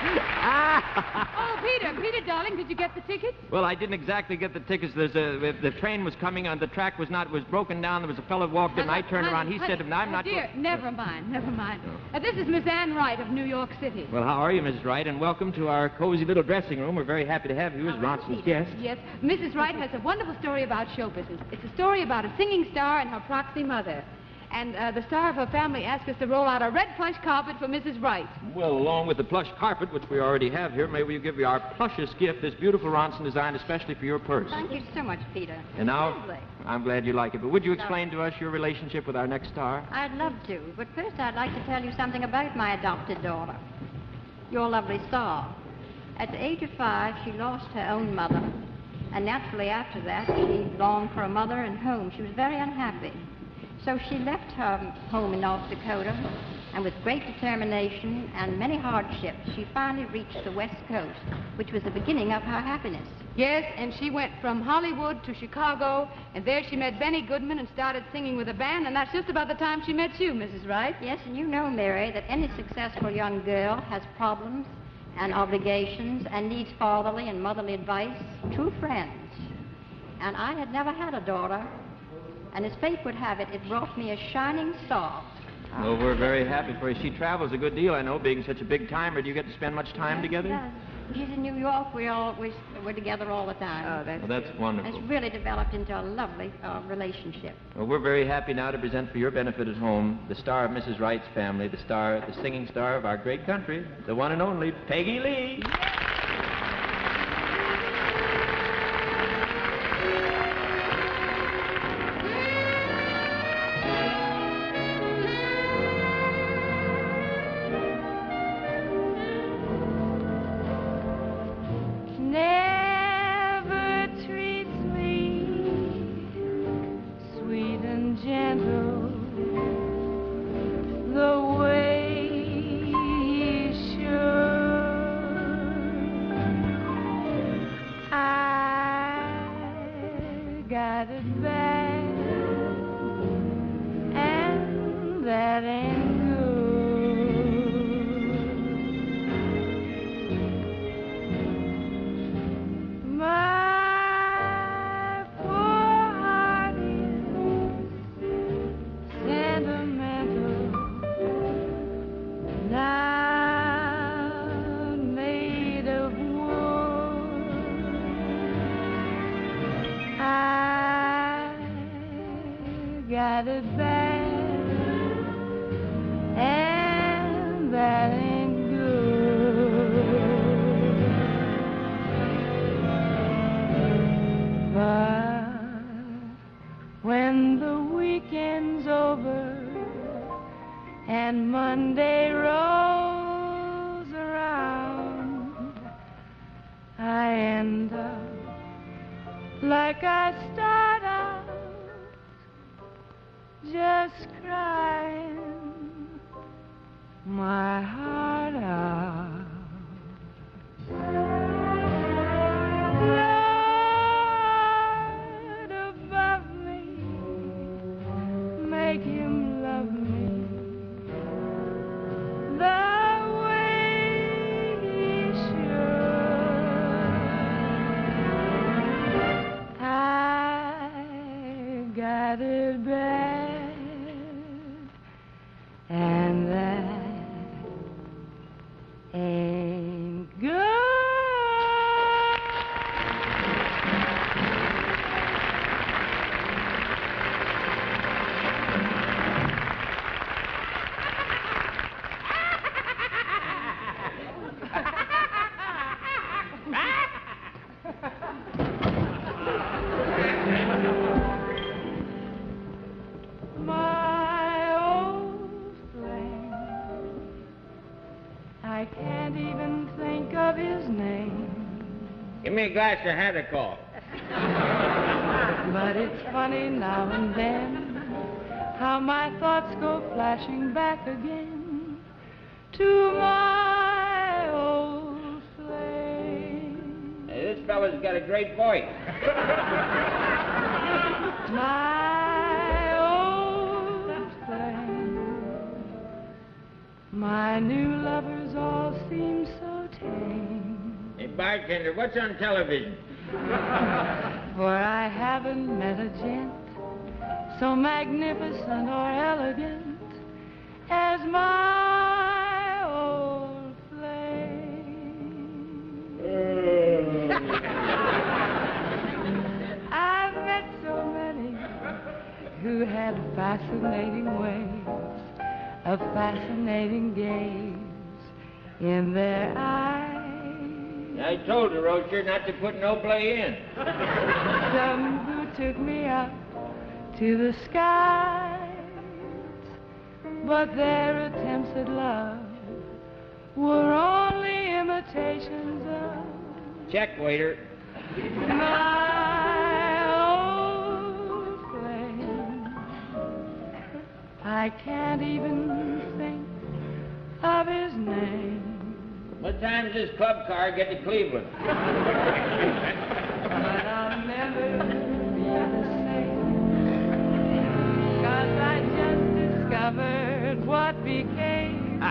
Oh, Peter, darling, did you get the tickets? Well, I didn't exactly get the tickets. The train was coming and the track was broken down. There was a fellow walked in. I turned around. He said, I'm not... Dear, never mind. This is Miss Ann Wright of New York City. Well, how are you, Mrs. Wright? And welcome to our cozy little dressing room. We're very happy to have you as Ronson's guest. Yes. Mrs. Wright has a wonderful story about show business. It's a story about a singing star and her proxy mother. And the star of her family asked us to roll out a red plush carpet for Mrs. Wright. Well, along with the plush carpet, which we already have here, may we give you our plushest gift, this beautiful Ronson design, especially for your purse. Thank you so much, Peter. And now, Lovely. I'm glad you like it. But would you explain to us your relationship with our next star? I'd love to, but first I'd like to tell you something about my adopted daughter, your lovely star. At the age of 5, she lost her own mother, and naturally after that, she longed for a mother and home. She was very unhappy. So she left her home in North Dakota, and with great determination and many hardships, she finally reached the West Coast, which was the beginning of her happiness. Yes, and she went from Hollywood to Chicago, and there she met Benny Goodman and started singing with a band, and that's just about the time she met you, Mrs. Wright. Yes, and you know, Mary, that any successful young girl has problems and obligations and needs fatherly and motherly advice, true friends. And I had never had a daughter, and as fate would have it, it brought me a shining star. Well, we're very happy for you. She travels a good deal, I know, being such a big timer. Do you get to spend much time together? Yes. She's in New York. We're together all the time. Oh, that's wonderful. It's really developed into a lovely relationship. Well, we're very happy now to present for your benefit at home the star of Mrs. Wright's family, the singing star of our great country, the one and only Peggy Lee. got it bad, and that ain't good. But when the weekend's over and Monday rolls around, I end up like I start out, just crying my heart out. Lord above me, make him love me the way he should. I got it bad, and that ain't good. My old flame, I can't even think of his name. Give me a glass of Hattercall. But it's funny now and then how my thoughts go flashing back again to my old flame. Hey, this fella's got a great voice. My old flame, my new lovers all seem so tame. Hey, bartender, what's on television? For I haven't met a gent so magnificent or elegant as my old flame. I've met so many who had fascinating ways, a fascinating gaze in their eyes. I told the roaster not to put no play in. Some who took me up to the skies, but their attempts at love were only imitations of Check, waiter. my old flame. I can't even think of his name. What time's this club car get to Cleveland? But I'll never be the same, 'cause I just discovered what became